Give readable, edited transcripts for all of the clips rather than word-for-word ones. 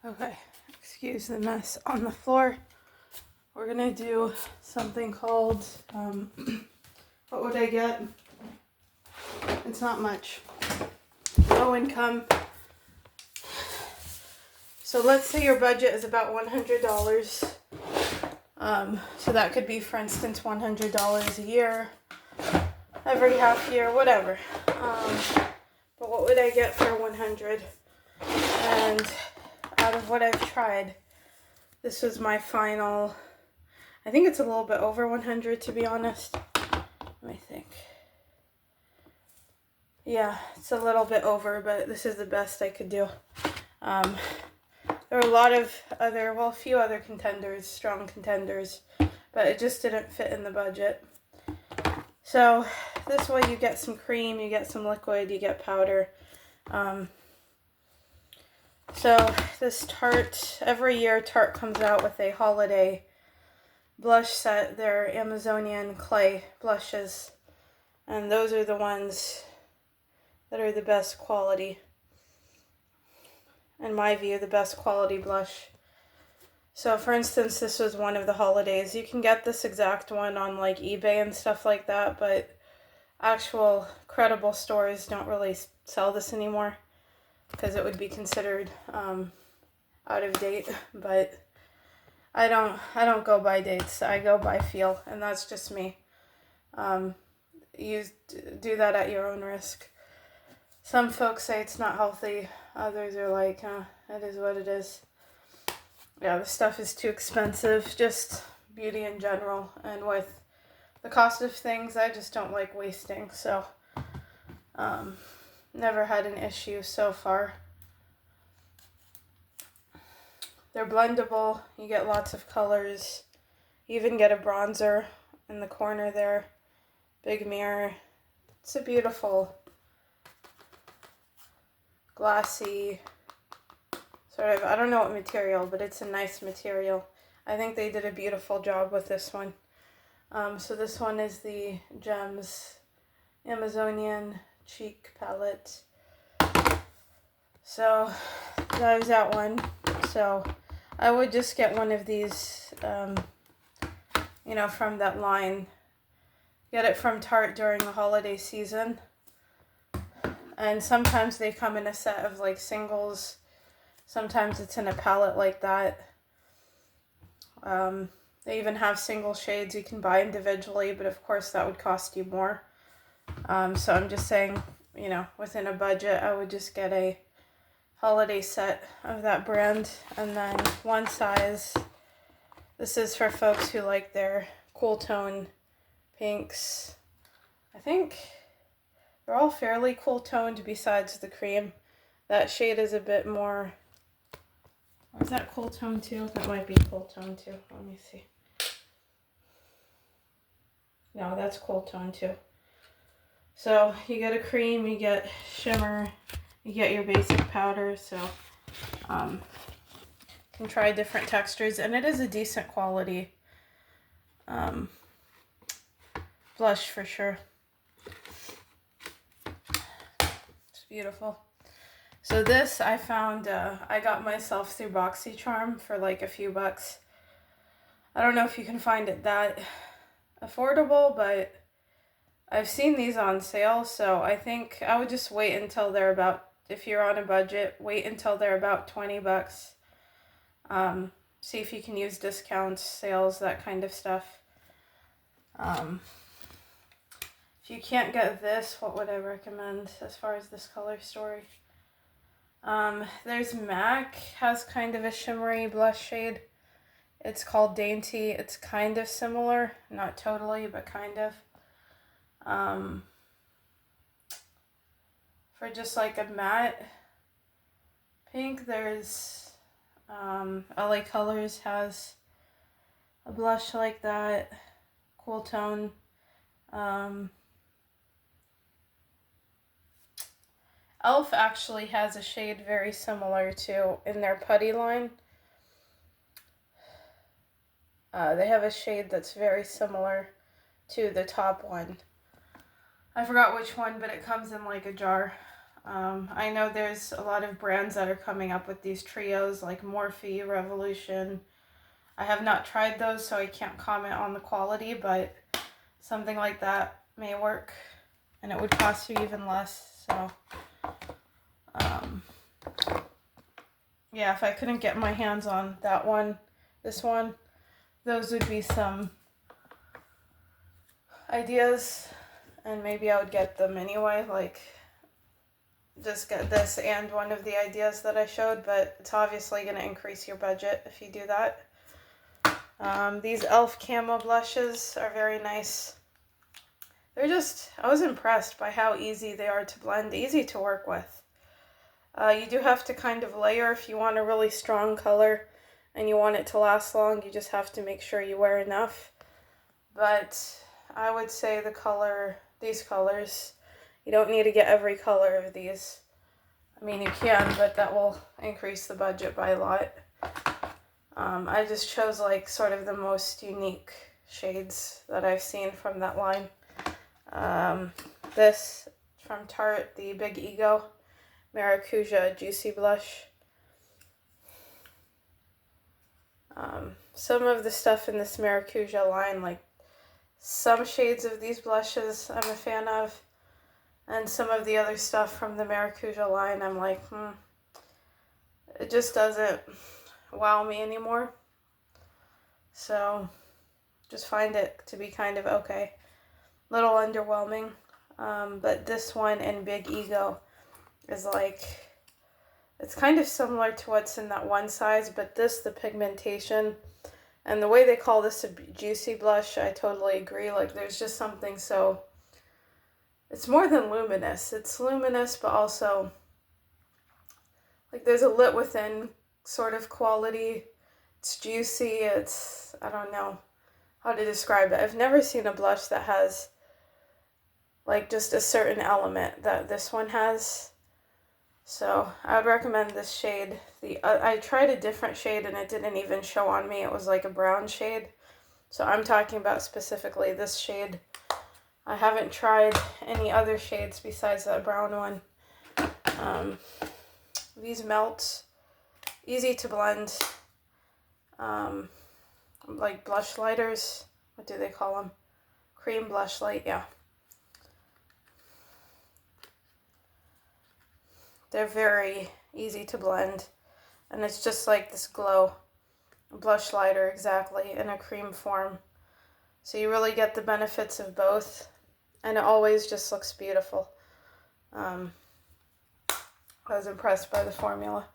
Okay, excuse the mess on the floor. We're gonna do something called, what would I get? It's not much. Low income. So let's say your budget is about $100. So that could be, for instance, $100 a year, every half year, whatever. But what would I get for 100? And out of what I've tried, this was my final. I think it's a little bit over 100, to be honest. Let me think. Yeah, it's a little bit over, but this is the best I could do. There were a lot of other, well, a few other contenders, strong contenders, but it just didn't fit in the budget. So this way you get some cream, you get some liquid, you get powder. So this Tarte, every year Tarte comes out with a holiday blush set. They're Amazonian clay blushes, and those are the ones that are the best quality. In my view, the best quality blush. So for instance, this was one of the holidays. You can get this exact one on like eBay and stuff like that, but actual credible stores don't really sell this anymore because it would be considered out of date. But I don't go by dates. I go by feel, and that's just me. You do that at your own risk. Some folks say it's not healthy. Others are like, it is what it is. Yeah, the stuff is too expensive. Just beauty in general. And with the cost of things, I just don't like wasting. So, never had an issue so far. They're blendable. You get lots of colors. You even get a bronzer in the corner there. Big mirror. It's a beautiful, glassy, sort of, I don't know what material, but it's a nice material. I think they did a beautiful job with this one. So this one is the Gems Amazonian Cheek Palette. So that was that one. So I would just get one of these, from that line. Get it from Tarte during the holiday season. And sometimes they come in a set of like singles. Sometimes it's in a palette like that. They even have single shades you can buy individually, but of course that would cost you more. So I'm just saying, within a budget, I would just get a holiday set of that brand. And then one size. This is for folks who like their cool tone pinks. I think they're all fairly cool toned besides the cream. That shade is a bit more, or is that cool tone too? That might be cool tone too. Let me see. No, that's cool tone too. So you get a cream, you get shimmer, you get your basic powder. So can try different textures, and it is a decent quality blush for sure. It's beautiful. So this I found, I got myself through BoxyCharm for like a few bucks. I don't know if you can find it that affordable, but I've seen these on sale, so I think I would just wait until they're about, if you're on a budget, wait until they're about 20 bucks. See if you can use discounts, sales, that kind of stuff. If you can't get this, what would I recommend as far as this color story? There's MAC, has kind of a shimmery blush shade. It's called Dainty. It's kind of similar, not totally, but kind of. For just like a matte pink, there's LA Colors has a blush like that, cool tone. Elf actually has a shade very similar to in their putty line. They have a shade that's very similar to the top one. I forgot which one, but it comes in like a jar. I know there's a lot of brands that are coming up with these trios like Morphe, Revolution. I have not tried those, so I can't comment on the quality, but something like that may work, and it would cost you even less. So yeah, if I couldn't get my hands on that one, this one, those would be some ideas, and maybe I would get them anyway, like just get this and one of the ideas that I showed, but it's obviously going to increase your budget if you do that. These e.l.f. camo blushes are very nice. They're just, I was impressed by how easy they are to blend, easy to work with. You do have to kind of layer if you want a really strong color and you want it to last long. You just have to make sure you wear enough. But I would say these colors, you don't need to get every color of these. I mean, you can, but that will increase the budget by a lot. I just chose like sort of the most unique shades that I've seen from that line. This from Tarte, the Big Ego Maracuja Juicy Blush. Some of the stuff in this Maracuja line, like some shades of these blushes I'm a fan of, and some of the other stuff from the Maracuja line I'm like, it just doesn't wow me anymore. So just find it to be kind of okay. Little underwhelming. But this one in Big Ego is like, it's kind of similar to what's in that one size, but this, the pigmentation and the way they call this a juicy blush, I totally agree. Like there's just something so, it's more than luminous. It's luminous, but also like there's a lit within sort of quality. It's juicy. It's, I don't know how to describe it. I've never seen a blush that has like just a certain element that this one has. So I would recommend this shade. I tried a different shade and it didn't even show on me. It was like a brown shade. So I'm talking about specifically this shade. I haven't tried any other shades besides that brown one. These melt, easy to blend, like blush lighters. What do they call them? Cream blush light, yeah. They're very easy to blend, and it's just like this glow blush lighter exactly in a cream form. So you really get the benefits of both, and it always just looks beautiful. I was impressed by the formula,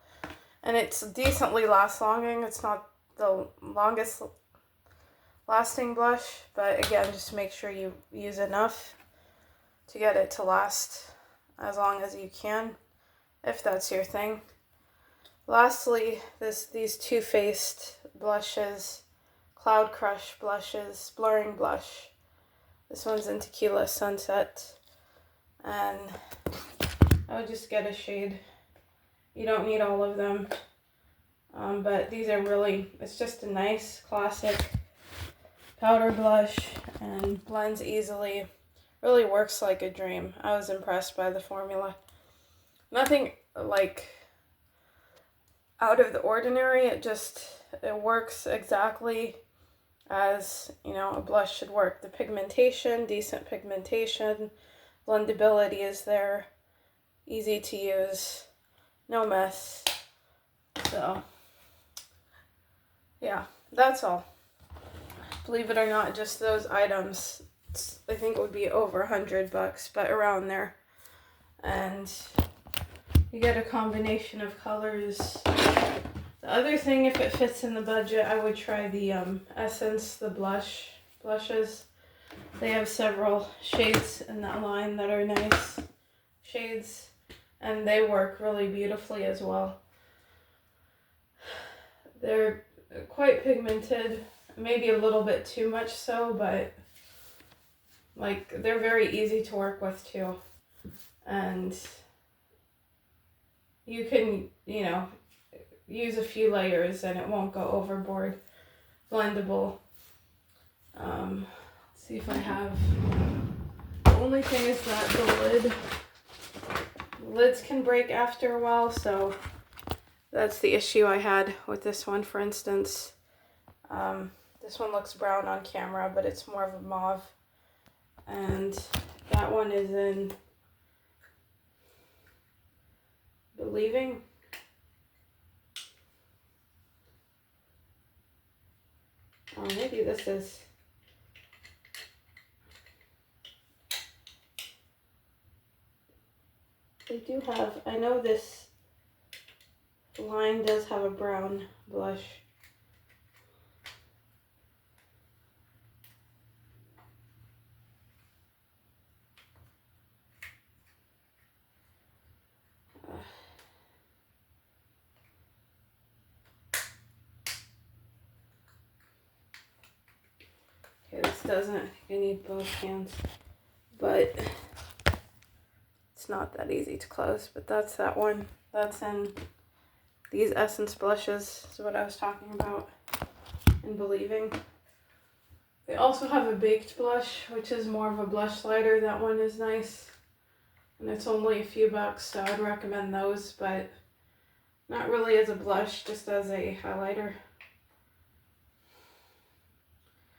and it's decently longing. It's not the longest lasting blush, but again, just make sure you use enough to get it to last as long as you can, if that's your thing. Lastly, these Too Faced blushes, Cloud Crush blushes, Blurring Blush. This one's in Tequila Sunset, and I would just get a shade. You don't need all of them, but these are really, it's just a nice classic powder blush and blends easily. Really works like a dream. I was impressed by the formula. Nothing like out of the ordinary. It works exactly as, you know, a blush should work. The pigmentation, decent pigmentation, blendability is there, easy to use, no mess. So yeah, that's all. Believe it or not, just those items, I think it would be over $100, but around there. And you get a combination of colors. The other thing, if it fits in the budget, I would try the Essence, the blushes. They have several shades in that line that are nice shades, and they work really beautifully as well. They're quite pigmented, maybe a little bit too much so, but like they're very easy to work with too. And you can, you know, use a few layers and it won't go overboard. Blendable. Let's see if I have. The only thing is that lids can break after a while, so that's the issue I had with this one, for instance. This one looks brown on camera, but it's more of a mauve. And that one is in Believing. Oh, maybe this is... They do have... I know this line does have a brown blush. Okay, this doesn't... I need both hands. But it's not that easy to close. But that's that one. That's in these Essence blushes, is what I was talking about in Believing. They also have a baked blush, which is more of a blush slider. That one is nice. And it's only a few bucks, so I'd recommend those, but not really as a blush, just as a highlighter.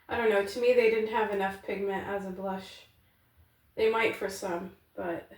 I don't know, to me they didn't have enough pigment as a blush. They might for some, but